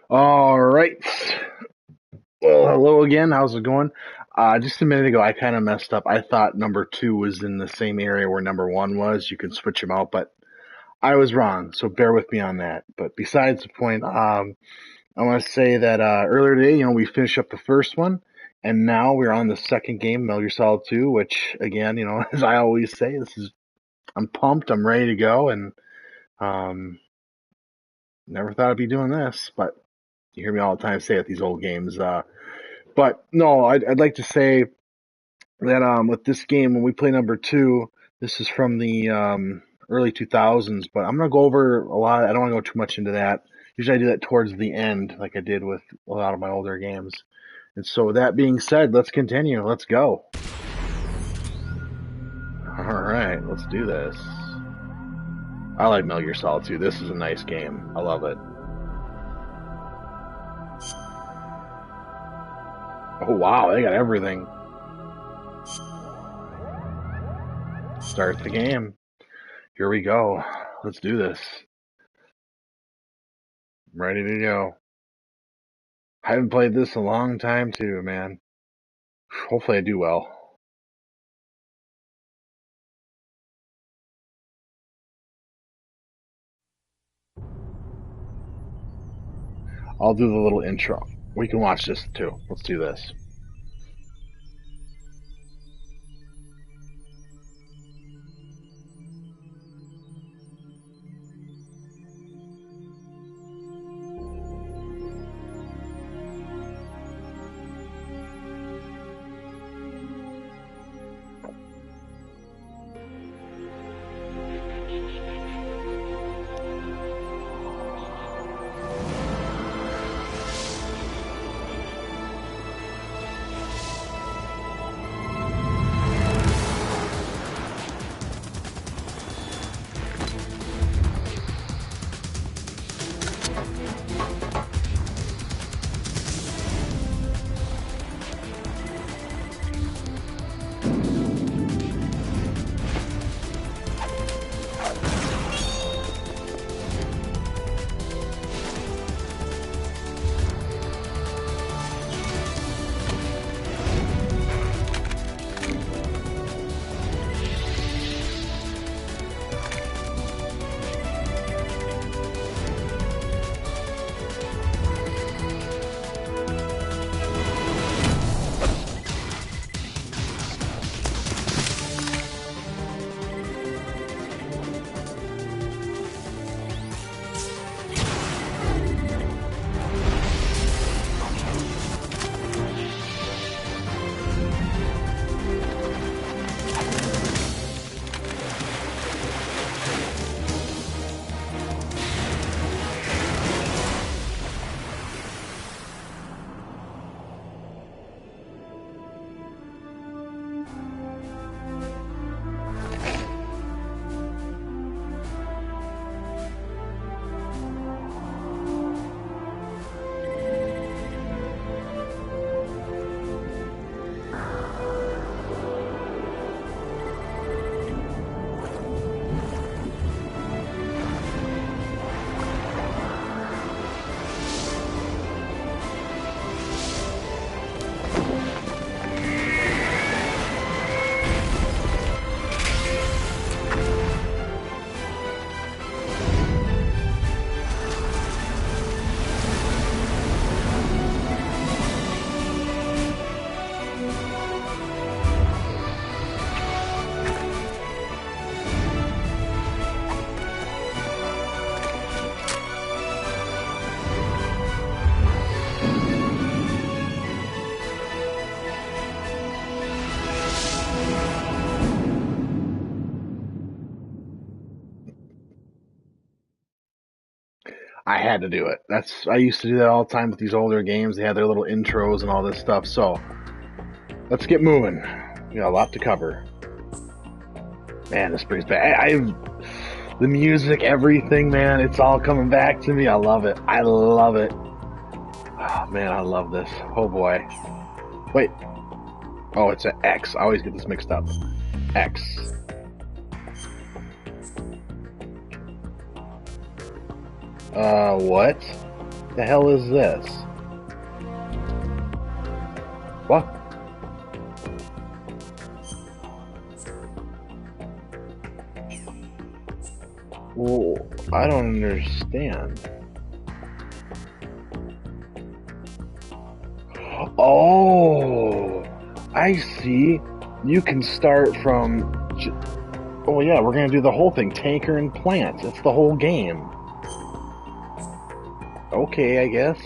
All right. Well, hello again. How's it going? Just a minute ago, I kind of messed up. I thought number two was in the same area where number one was. You can switch them out, but I was wrong. So bear with me on that. But besides the point, I want to say that earlier today, we finished up the first one, and now we're on the second game, Metal Gear Solid 2. Which, again, as I always say, I'm pumped. I'm ready to go, and um, never thought I'd be doing this, but you hear me all the time say it. These old games. But no, I'd like to say that with this game, when we play number two, this is from the early 2000s, but I'm going to go over a lot. I don't want to go too much into that. Usually I do that towards the end, like I did with a lot of my older games. And so, with that being said, let's continue. Let's go. All right, let's do this. I like Metal Gear Solid 2. This is a nice game. I love it. Oh, wow, they got everything. Start the game. Here we go. Let's do this. I'm ready to go. I haven't played this in a long time too, man. Hopefully I do well. I'll do the little intro. We can watch this too. Let's do this. I had to do it. I used to do that all the time with these older games. They had their little intros and all this stuff. So let's get moving. We got a lot to cover. Man, this brings back. The music, everything, man. It's all coming back to me. I love it. I love it. Oh man, I love this. Oh boy. Wait. Oh, it's an X. I always get this mixed up. X. What? The hell is this? What? Well, I don't understand. Oh, I see. You can start from. Oh yeah, we're gonna do the whole thing, tanker and plants. It's the whole game. Okay, I guess.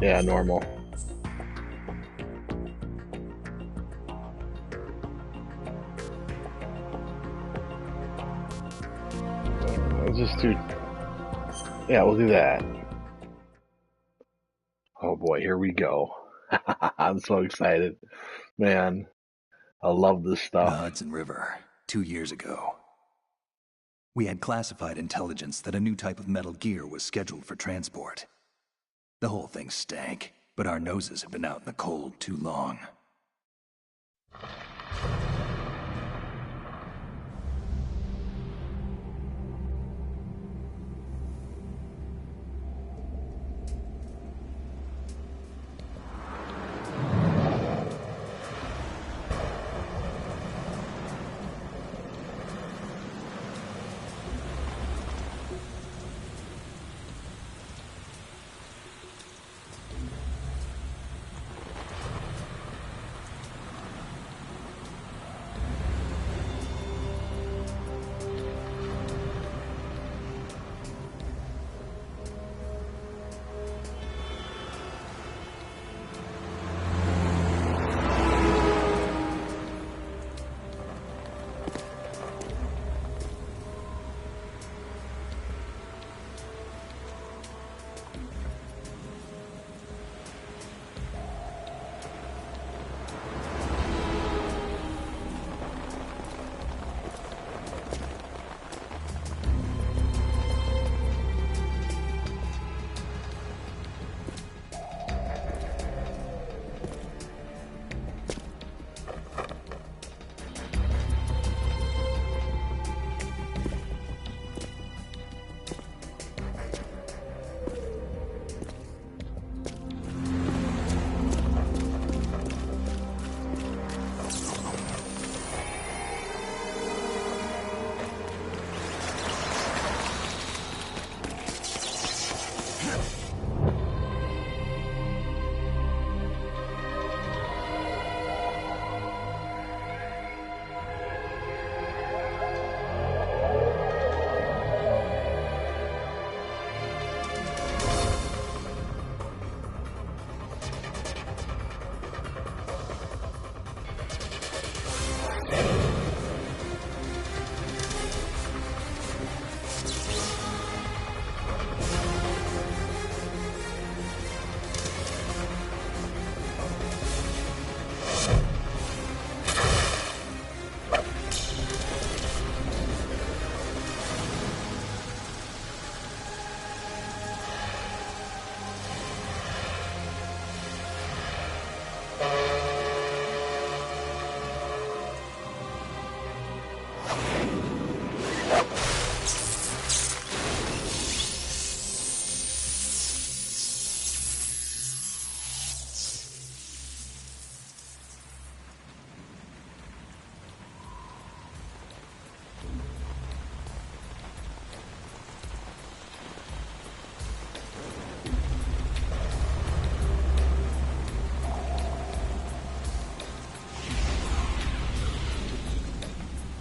Yeah, normal. Let's just do. Yeah, we'll do that. Oh boy, here we go. I'm so excited, man. I love this The stuff. Hudson River, 2 years ago. We had classified intelligence that a new type of metal gear was scheduled for transport. The whole thing stank, but our noses had been out in the cold too long.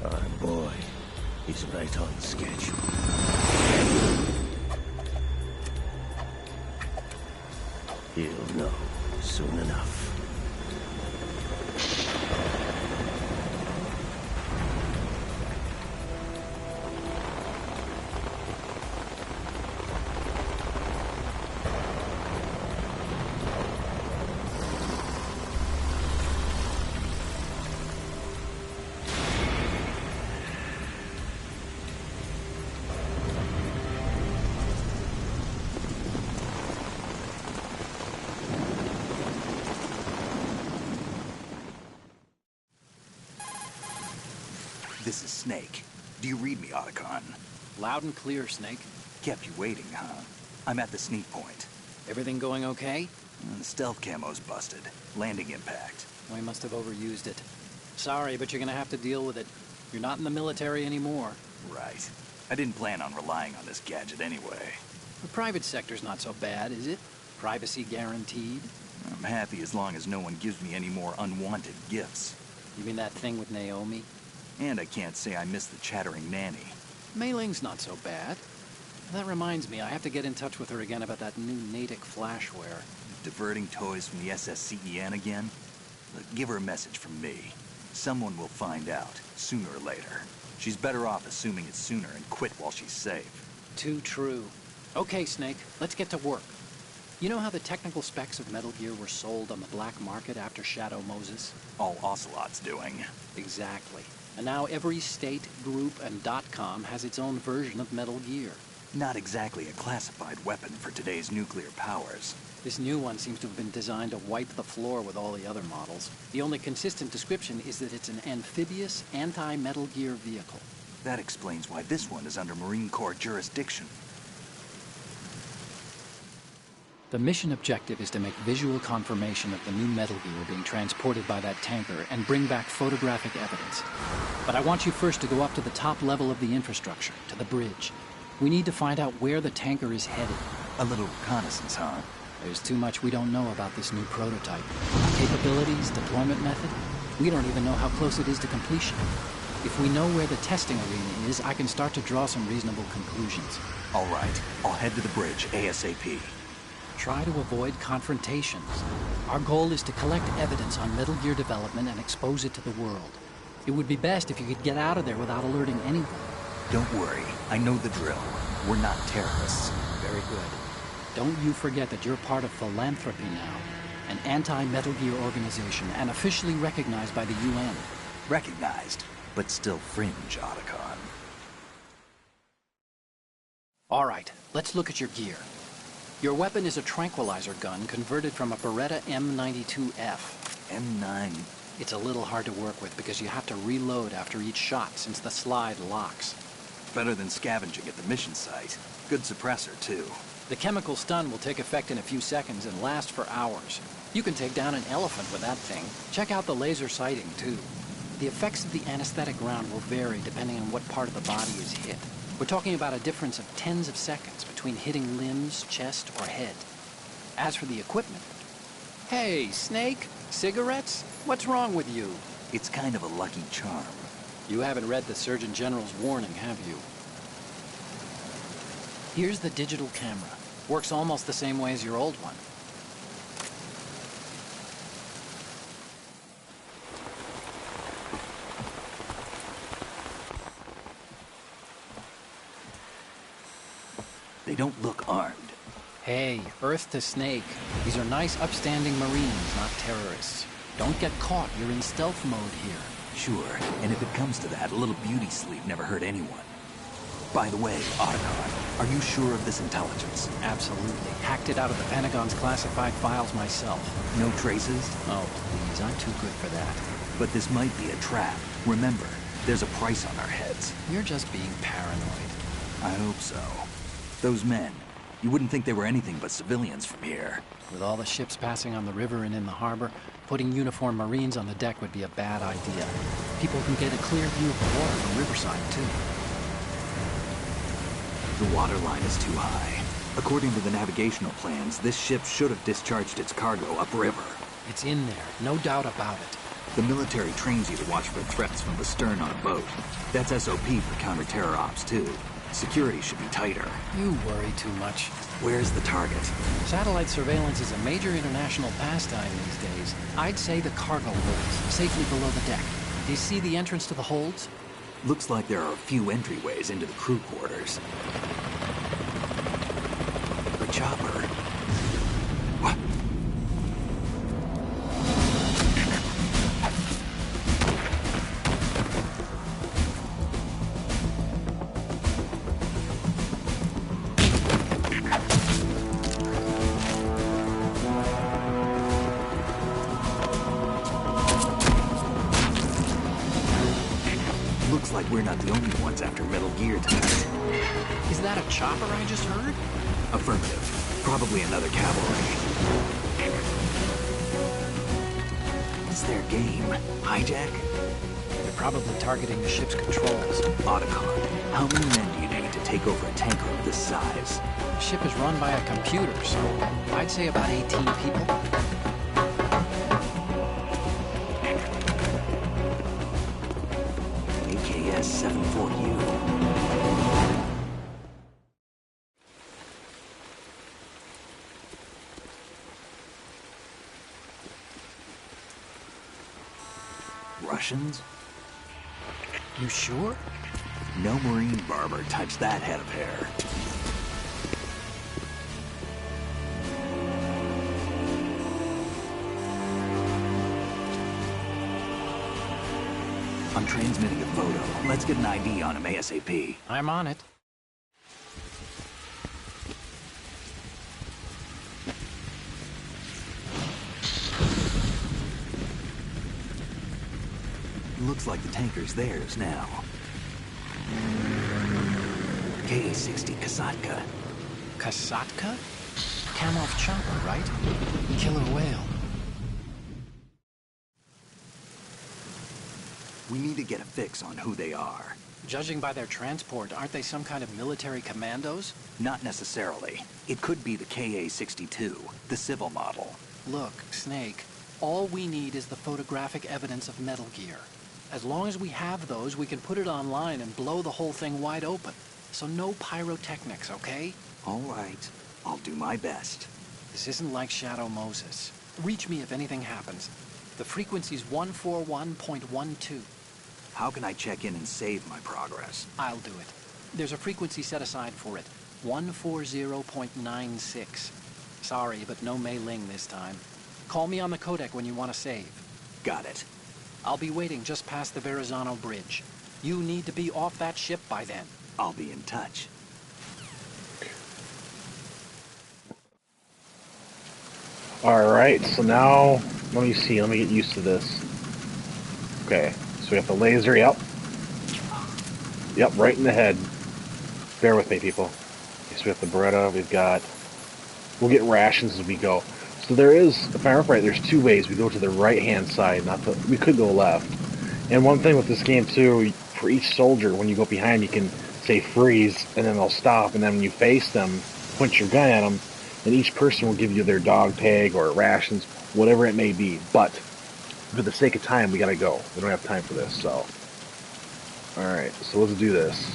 Our boy is right on schedule. He'll know soon enough. This is Snake. Do you read me, Otacon? Loud and clear, Snake. Kept you waiting, huh? I'm at the sneak point. Everything going okay? The stealth camo's busted. Landing impact. We must have overused it. Sorry, but you're gonna have to deal with it. You're not in the military anymore. Right. I didn't plan on relying on this gadget anyway. The private sector's not so bad, is it? Privacy guaranteed? I'm happy as long as no one gives me any more unwanted gifts. You mean that thing with Naomi? And I can't say I miss the chattering nanny. Mei Ling's not so bad. That reminds me, I have to get in touch with her again about that new Natick flashware. Diverting toys from the SSCEN again? Look, give her a message from me. Someone will find out, sooner or later. She's better off assuming it's sooner and quit while she's safe. Too true. Okay, Snake, let's get to work. You know how the technical specs of Metal Gear were sold on the black market after Shadow Moses? All Ocelot's doing. Exactly. And now every state, group, and .com has its own version of Metal Gear. Not exactly a classified weapon for today's nuclear powers. This new one seems to have been designed to wipe the floor with all the other models. The only consistent description is that it's an amphibious, anti-Metal Gear vehicle. That explains why this one is under Marine Corps jurisdiction. The mission objective is to make visual confirmation of the new Metal Gear being transported by that tanker and bring back photographic evidence. But I want you first to go up to the top level of the infrastructure, to the bridge. We need to find out where the tanker is headed. A little reconnaissance, huh? There's too much we don't know about this new prototype. Capabilities, deployment method. We don't even know how close it is to completion. If we know where the testing arena is, I can start to draw some reasonable conclusions. All right, I'll head to the bridge ASAP. Try to avoid confrontations. Our goal is to collect evidence on Metal Gear development and expose it to the world. It would be best if you could get out of there without alerting anyone. Don't worry, I know the drill. We're not terrorists. Very good. Don't you forget that you're part of Philanthropy now, an anti-Metal Gear organization and officially recognized by the UN. Recognized, but still fringe, Otacon. All right, let's look at your gear. Your weapon is a tranquilizer gun converted from a Beretta M92F. M9. It's a little hard to work with because you have to reload after each shot since the slide locks. Better than scavenging at the mission site. Good suppressor, too. The chemical stun will take effect in a few seconds and last for hours. You can take down an elephant with that thing. Check out the laser sighting, too. The effects of the anesthetic round will vary depending on what part of the body is hit. We're talking about a difference of tens of seconds between hitting limbs, chest, or head. As for the equipment... Hey, Snake! Cigarettes? What's wrong with you? It's kind of a lucky charm. You haven't read the Surgeon General's warning, have you? Here's the digital camera. Works almost the same way as your old one. They don't look armed. Hey, Earth to Snake. These are nice, upstanding Marines, not terrorists. Don't get caught. You're in stealth mode here. Sure, and if it comes to that, a little beauty sleep never hurt anyone. By the way, Otacon, are you sure of this intelligence? Absolutely. Hacked it out of the Pentagon's classified files myself. No traces? Oh, please, I'm too good for that. But this might be a trap. Remember, there's a price on our heads. You're just being paranoid. I hope so. Those men, you wouldn't think they were anything but civilians from here. With all the ships passing on the river and in the harbor, putting uniformed Marines on the deck would be a bad idea. People can get a clear view of the water from Riverside, too. The water line is too high. According to the navigational plans, this ship should have discharged its cargo upriver. It's in there, no doubt about it. The military trains you to watch for threats from the stern on a boat. That's SOP for counter-terror ops, too. Security should be tighter. You worry too much. Where's the target? Satellite surveillance is a major international pastime these days. I'd say the cargo holds, safely below the deck. Do you see the entrance to the holds? Looks like there are a few entryways into the crew quarters. The chopper. What? Looks like we're not the only ones after Metal Gear tonight. Is that a chopper I just heard? Affirmative. Probably another cavalry. What's their game? Hijack? They're probably targeting the ship's controls. Otacon, how many men do you need to take over a tanker of this size? The ship is run by a computer, so I'd say about 18 people. AKS 74U. Russians? You sure? No Marine barber touched that head of hair. I'm transmitting a photo. Let's get an ID on him ASAP. I'm on it. Looks like the tanker's theirs now. KA-60 Kasatka. Kasatka? Kamov chopper, right? Killer whale. We need to get a fix on who they are. Judging by their transport, aren't they some kind of military commandos? Not necessarily. It could be the KA-62, the civil model. Look, Snake, all we need is the photographic evidence of Metal Gear. As long as we have those, we can put it online and blow the whole thing wide open. So no pyrotechnics, okay? All right. I'll do my best. This isn't like Shadow Moses. Reach me if anything happens. The frequency's 141.12. How can I check in and save my progress? I'll do it. There's a frequency set aside for it. 140.96. Sorry, but no Mei Ling this time. Call me on the codec when you want to save. Got it. I'll be waiting just past the Verrazano Bridge. You need to be off that ship by then. I'll be in touch. Alright, so now, let me see, let me get used to this. Okay, so we got the laser, yep. Yep, right in the head. Bear with me, people. Okay, so we got the Beretta, we'll get rations as we go. So there is, if I remember right, there's two ways. We go to the right-hand side, we could go left. And one thing with this game, too, for each soldier, when you go behind, you can say freeze, and then they'll stop, and then when you face them, point your gun at them, and each person will give you their dog tag or rations, whatever it may be. But for the sake of time, we gotta go. We don't have time for this, so. Alright, so let's do this.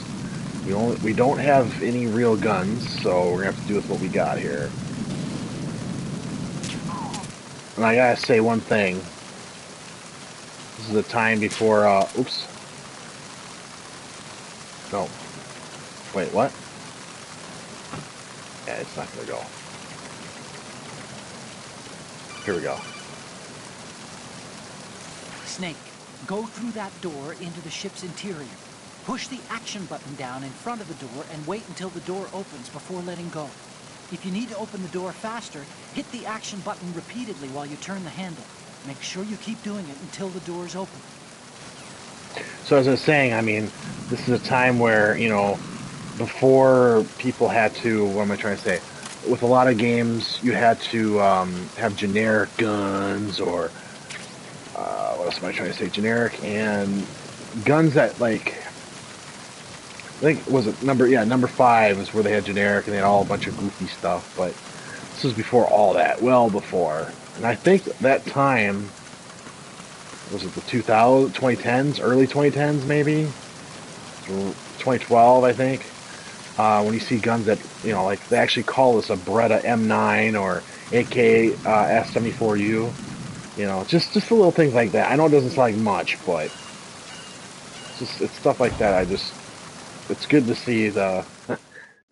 We don't have any real guns, so we're gonna have to do with what we got here. And I gotta say one thing. This is the time before, oops. No. Wait, what? Yeah, it's not gonna go. Here we go. Snake, go through that door into the ship's interior. Push the action button down in front of the door and wait until the door opens before letting go. If you need to open the door faster, hit the action button repeatedly while you turn the handle. Make sure you keep doing it until the door's open. So as I was saying, I mean, this is a time where, you know, before people had to, what am I trying to say? With a lot of games, you had to have generic guns or, what else am I trying to say? Generic and guns that, like, I think, was it number 5 is where they had generic and they had all a bunch of goofy stuff, but this was before all that, well before. And I think that time, was it the 2010s, early 2010s maybe? 2012, I think. When you see guns that, you know, like they actually call this a Beretta M9 or AK S74U, you know, just the little things like that. I know it doesn't sound like much, but it's stuff like that. It's good to see they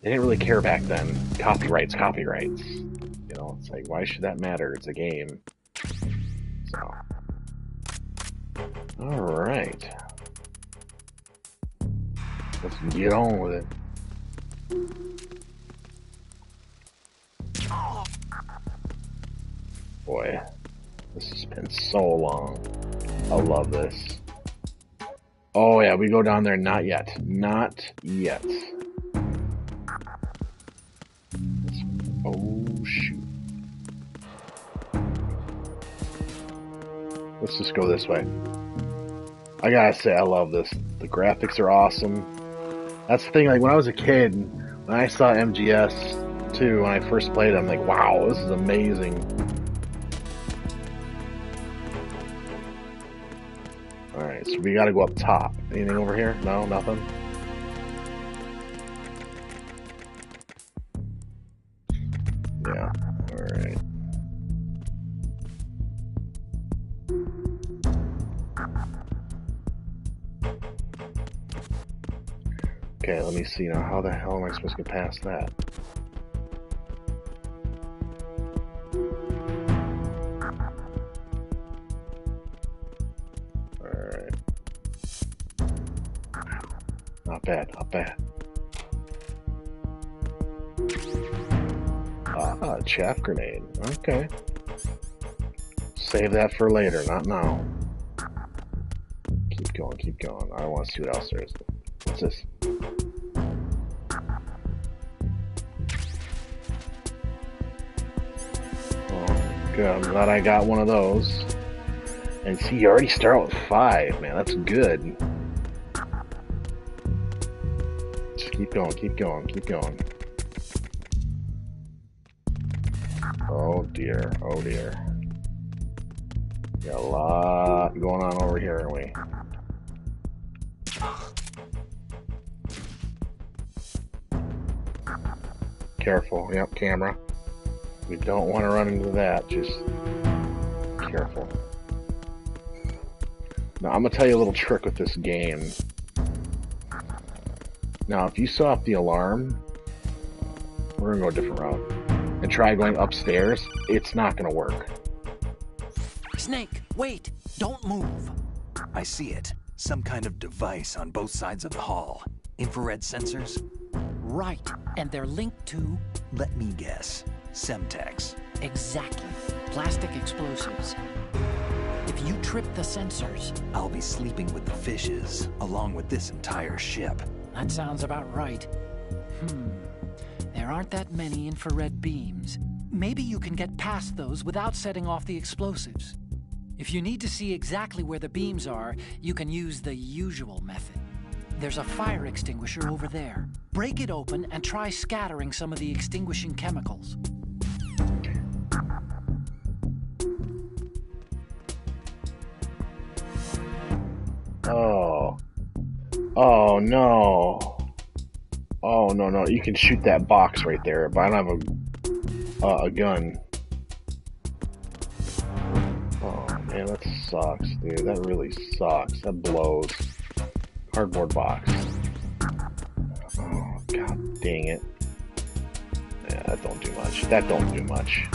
didn't really care back then. Copyrights. You know, it's like, why should that matter? It's a game. So, all right, let's get on with it. Boy, this has been so long. I love this. Oh yeah, we go down there. Not yet. Not yet. shoot. Let's just go this way. I gotta say, I love this. The graphics are awesome. That's the thing, like, when I was a kid, when I saw MGS2, when I first played it, I'm like, wow, this is amazing. Alright, so we gotta go up top. Anything over here? No, nothing? Yeah, alright. Okay, let me see now. How the hell am I supposed to get past that? Alright. Not bad, not bad. Ah, chaff grenade. Okay. Save that for later, not now. Keep going, keep going. I want to see what else there is. What's this? Oh, good. I'm glad I got one of those. And see, you already start with 5, man. That's good. Just keep going, keep going, keep going. Oh dear, oh dear. Got a lot going on over here, aren't we? Careful, yep, camera. We don't want to run into that, just careful. Now, I'm going to tell you a little trick with this game. Now, if you set off the alarm, we're going to go a different route, and try going upstairs, it's not going to work. Snake, wait! Don't move! I see it. Some kind of device on both sides of the hall. Infrared sensors? Right, and they're linked to... Let me guess. Semtex. Exactly. Plastic explosives. If you trip the sensors... I'll be sleeping with the fishes, along with this entire ship. That sounds about right. There aren't that many infrared beams. Maybe you can get past those without setting off the explosives. If you need to see exactly where the beams are, you can use the usual method. There's a fire extinguisher over there. Break it open and try scattering some of the extinguishing chemicals. Oh. Oh, no. Oh, no, no. You can shoot that box right there, but I don't have a gun. Oh, man, that sucks, dude. That really sucks. That blows. Cardboard box. Oh, god dang it. Yeah, that don't do much. That don't do much.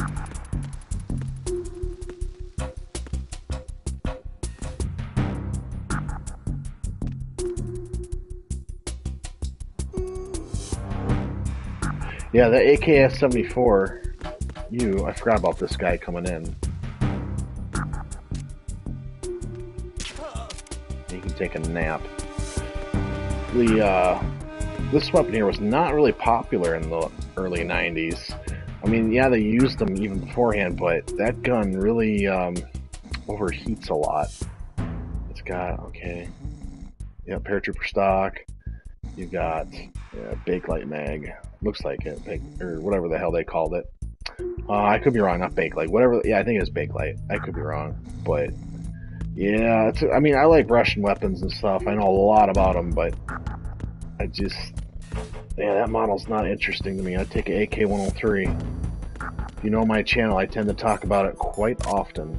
Yeah, the AKS-74, I forgot about this guy coming in. He can take a nap. This weapon here was not really popular in the early 90s. I mean, yeah, they used them even beforehand, but that gun really overheats a lot. It's got, okay, yeah, paratrooper stock. You got Bakelite mag. Looks like it, or whatever the hell they called it. I could be wrong, not Bakelite. Whatever. Yeah, I think it's Bakelite. I could be wrong, but yeah, I mean, I like Russian weapons and stuff. I know a lot about them, but I just, yeah, that model's not interesting to me. I take an AK-103. If you know my channel, I tend to talk about it quite often.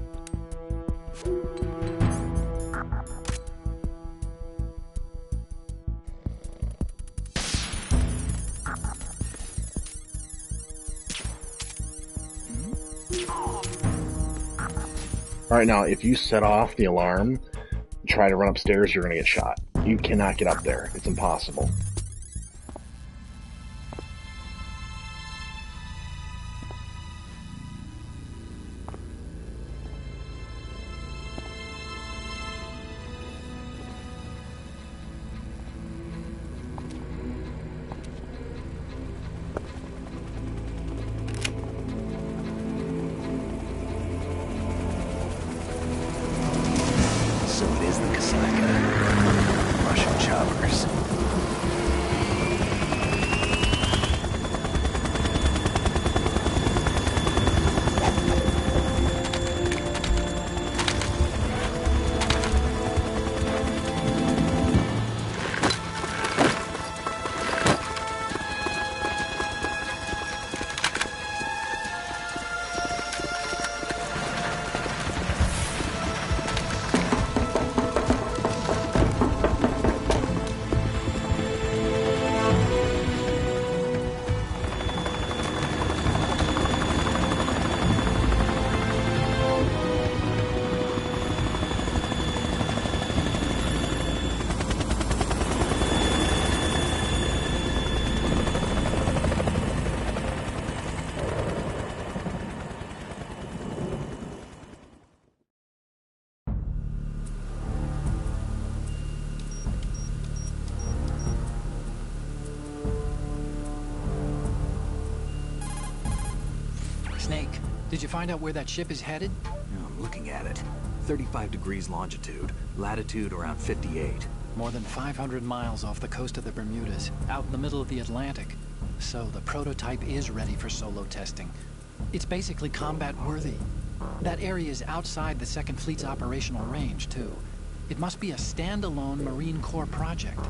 Alright, now, if you set off the alarm, try to run upstairs, you're going to get shot. You cannot get up there. It's impossible. Did you find out where that ship is headed? Yeah, I'm looking at it. 35 degrees longitude, latitude around 58. More than 500 miles off the coast of the Bermudas, out in the middle of the Atlantic. So the prototype is ready for solo testing. It's basically combat-worthy. That area is outside the Second Fleet's operational range, too. It must be a standalone Marine Corps project,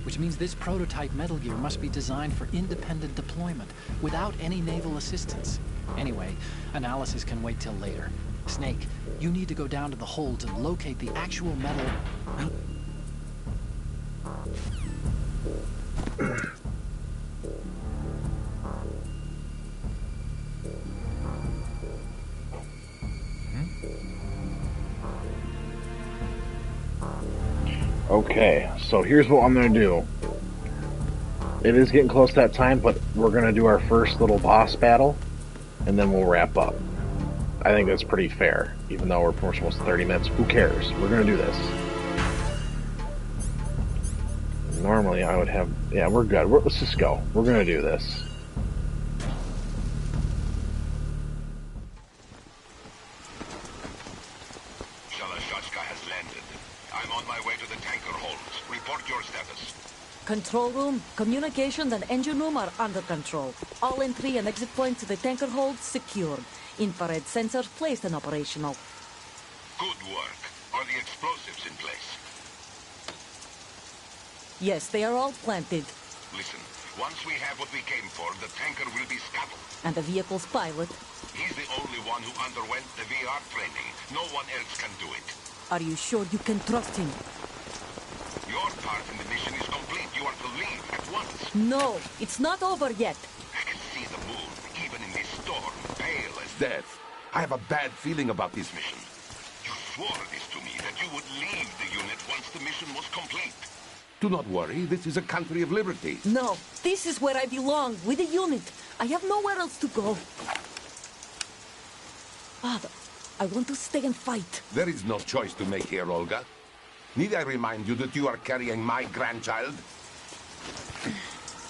which means this prototype Metal Gear must be designed for independent deployment, without any naval assistance. Anyway, analysis can wait till later. Snake, you need to go down to the holds and locate the actual metal... Okay, so here's what I'm gonna do. It is getting close to that time, but we're gonna do our first little boss battle, and then we'll wrap up. I think that's pretty fair, even though we're almost 30 minutes. Who cares? We're gonna do this. Normally I would have... Yeah, we're good. Let's just go. We're gonna do this. Shalashaska has landed. I'm on my way to the tanker holds. Report your status. Control room, communications, and engine room are under control. All entry and exit points to the tanker hold secured. Infrared sensors placed and operational. Good work. Are the explosives in place? Yes, they are all planted. Listen, once we have what we came for, the tanker will be scuttled. And the vehicle's pilot. He's the only one who underwent the VR training. No one else can do it. Are you sure you can trust him? Your part in the mission is complete. You are to leave at once. No, it's not over yet. I can see the moon, even in this storm, pale as death. I have a bad feeling about this mission. You swore this to me, that you would leave the unit once the mission was complete. Do not worry, this is a country of liberty. No, this is where I belong, with the unit. I have nowhere else to go. Father, I want to stay and fight. There is no choice to make here, Olga. Need I remind you that you are carrying my grandchild?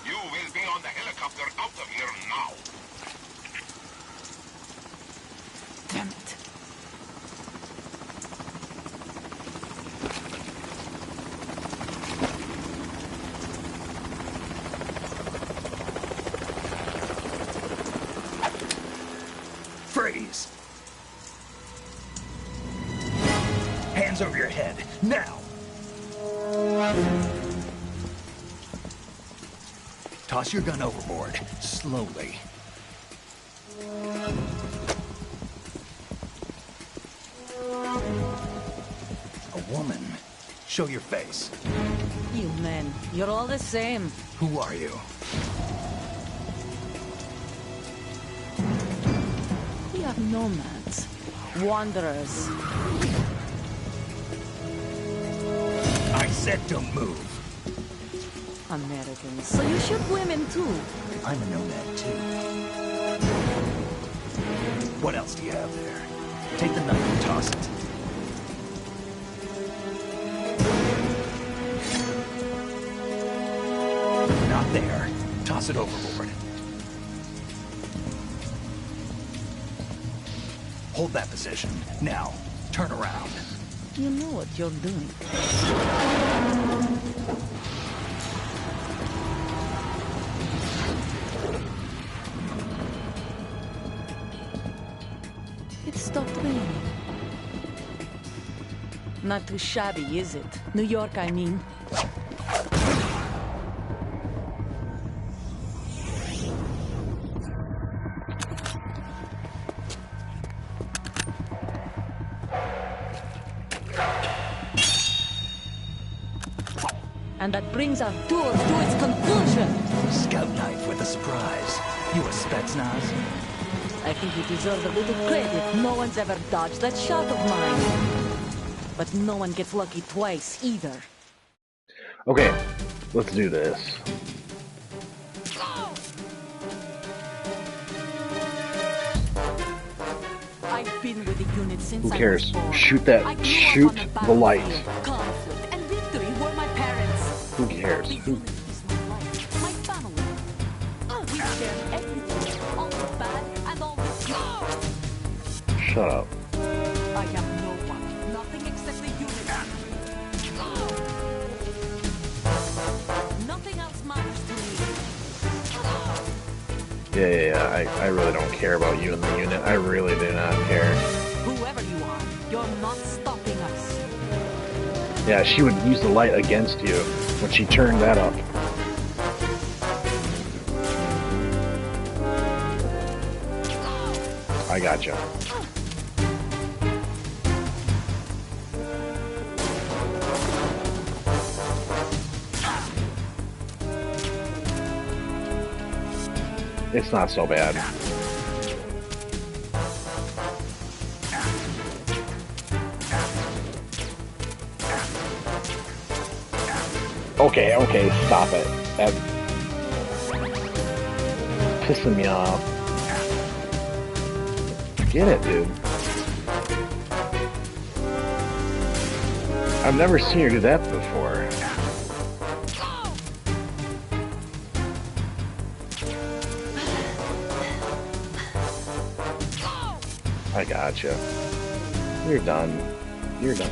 You will be on the helicopter out of here now. Damn it. Freeze! Hands over your head, now! Toss your gun overboard, slowly. A woman. Show your face. You men, you're all the same. Who are you? We are nomads. Wanderers. I said don't move. Americans. So you shoot women too. I'm a nomad too. What else do you have there? Take the knife and toss it. Not there. Toss it overboard. Hold that position. Now, turn around. You know what you're doing. It stopped raining. Not too shabby, is it? New York, I mean. And that brings our tour to its conclusion. Scout knife with a surprise. You a Spetsnaz? I think you deserve a little credit. No one's ever dodged that shot of mine. But no one gets lucky twice, either. Okay, let's do this. I've been with the unit since Who I cares? was born. Shoot I that. grew Shoot up on the light. battlefield. Conflict and victory were my parents. Who cares? The unit is my life, my family. We share everything, all the bad and all the good. Shut up. I have no one. Nothing except the unit. Nothing else matters to me. Yeah. I really don't care about you and the unit. I really do not care. Whoever you are, you're not stopping us. Yeah, she would use the light against you when she turned that up. I gotcha. It's not so bad. Okay, stop it. That's pissing me off. Get it, dude. I've never seen her do that before. I gotcha. You're done. You're done.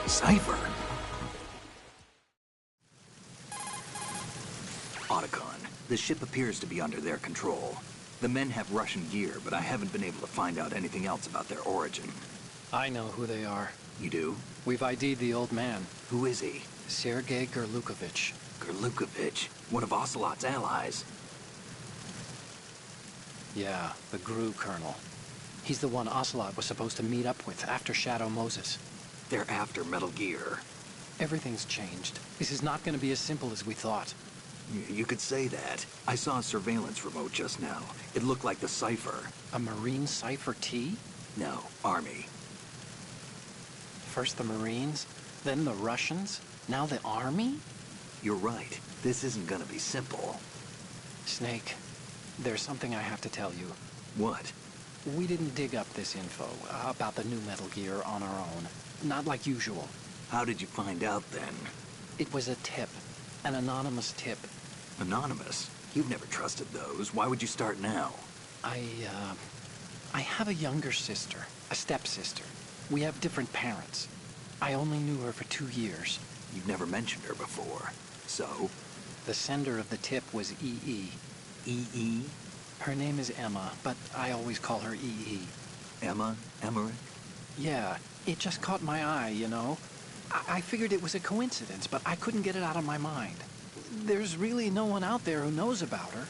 Cipher. Otacon, the ship appears to be under their control. The men have Russian gear, but I haven't been able to find out anything else about their origin. I know who they are. You do? We've ID'd the old man, Who is he? Sergei Gerlukovich. Gerlukovich, one of Ocelot's allies. Yeah, the GRU colonel. He's the one Ocelot was supposed to meet up with after Shadow Moses. They're after Metal Gear. Everything's changed. This is not going to be as simple as we thought. You could say that. I saw a surveillance remote just now. It looked like the Cipher. A Marine Cipher T? No, Army. First the Marines, then the Russians, now the Army? You're right. This isn't gonna be simple. Snake, there's something I have to tell you. What? We didn't dig up this info about the new Metal Gear on our own. Not like usual. How did you find out then? It was a tip. An anonymous tip. Anonymous? You've never trusted those. Why would you start now? I have a younger sister, a stepsister. We have different parents. I only knew her for 2 years. You've never mentioned her before. So? The sender of the tip was EE. EE? Her name is Emma, but I always call her EE. Emma? Emmerich? Yeah, it just caught my eye, you know? I figured it was a coincidence, but I couldn't get it out of my mind. There's really no one out there who knows about her.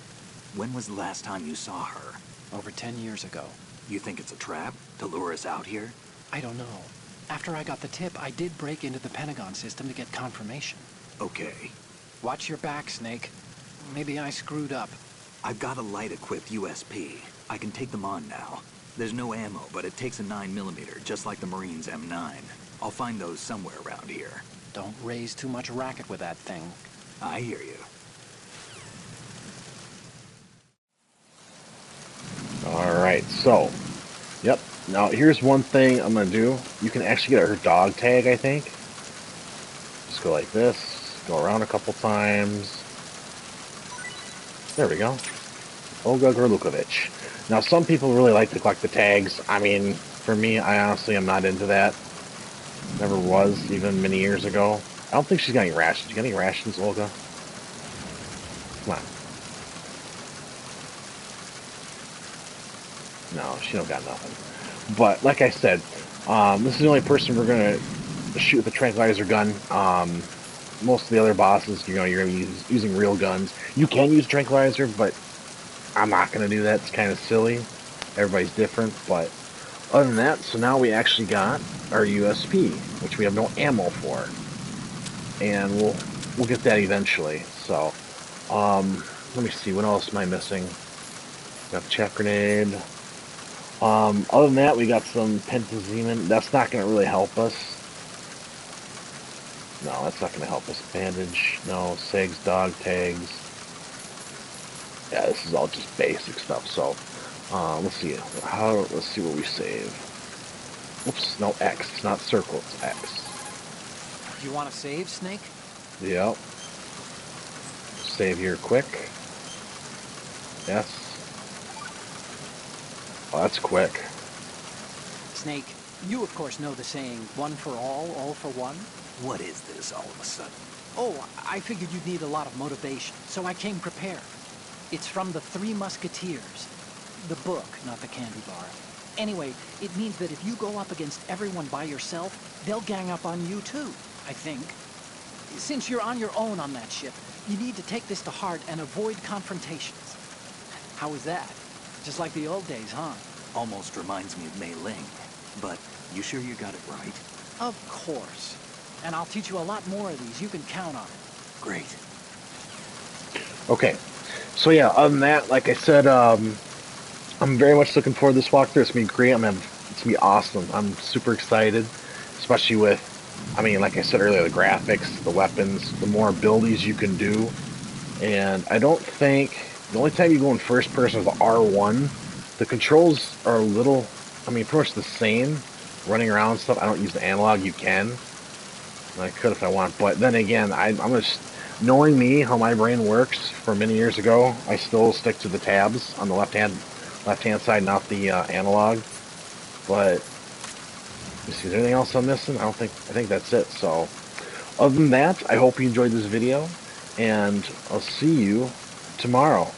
When was the last time you saw her? Over 10 years ago. You think it's a trap? To lure us out here? I don't know. After I got the tip, I did break into the Pentagon system to get confirmation. Okay. Watch your back, Snake. Maybe I screwed up. I've got a light-equipped USP. I can take them on now. There's no ammo, but it takes a 9mm, just like the Marines' M9. I'll find those somewhere around here. Don't raise too much racket with that thing. I hear you. Alright, so, yep. Now, here's one thing I'm going to do. You can actually get her dog tag, I think. Just go like this. Go around a couple times. There we go. Olga Gerlukovich. Now, some people really like to collect the tags. I mean, for me, I honestly am not into that. Never was, even many years ago. I don't think she's got any rations. You got any rations, Olga? Come on. No, she don't got nothing. But, like I said, this is the only person we're going to shoot with a tranquilizer gun. Most of the other bosses, you're going to be using real guns. You can use tranquilizer, but I'm not going to do that. It's kind of silly. Everybody's different, but other than that, so now we actually got our USP, which we have no ammo for, and we'll get that eventually. So, let me see, what else am I missing? Got the chaff grenade. Other than that, we got some pentazemin. That's not going to really help us. No, that's not going to help us. Bandage, no. Segs, dog tags. Yeah, this is all just basic stuff. So, let's see. Let's see what we save. Oops, no X. It's not circle. It's X. You want to save, Snake? Yep. Save here quick. Yes. Oh, that's quick. Snake, you of course know the saying, one for all for one? What is this all of a sudden? Oh, I figured you'd need a lot of motivation, so I came prepared. It's from the Three Musketeers. The book, not the candy bar. Anyway, it means that if you go up against everyone by yourself, they'll gang up on you too, I think. Since you're on your own on that ship, you need to take this to heart and avoid confrontations. How was that? Just like the old days, huh? Almost reminds me of Mei Ling. But you sure you got it right? Of course. And I'll teach you a lot more of these. You can count on it. Great. Okay. So yeah, other than that, like I said, I'm very much looking forward to this walkthrough. It's gonna be great. It's gonna be awesome. I'm super excited, especially with, I mean, like I said earlier, the graphics, the weapons, the more abilities you can do. And I don't think the only time you go in first person is the R1. The controls are a little, I mean, pretty much the same. Running around and stuff. I don't use the analog. You can. I could if I want, but then again, I'm just knowing me, how my brain works from many years ago. I still stick to the tabs on the left hand side, not the analog. But let's see, is there anything else I'm missing? I don't think. I think that's it. So, other than that, I hope you enjoyed this video, and I'll see you tomorrow.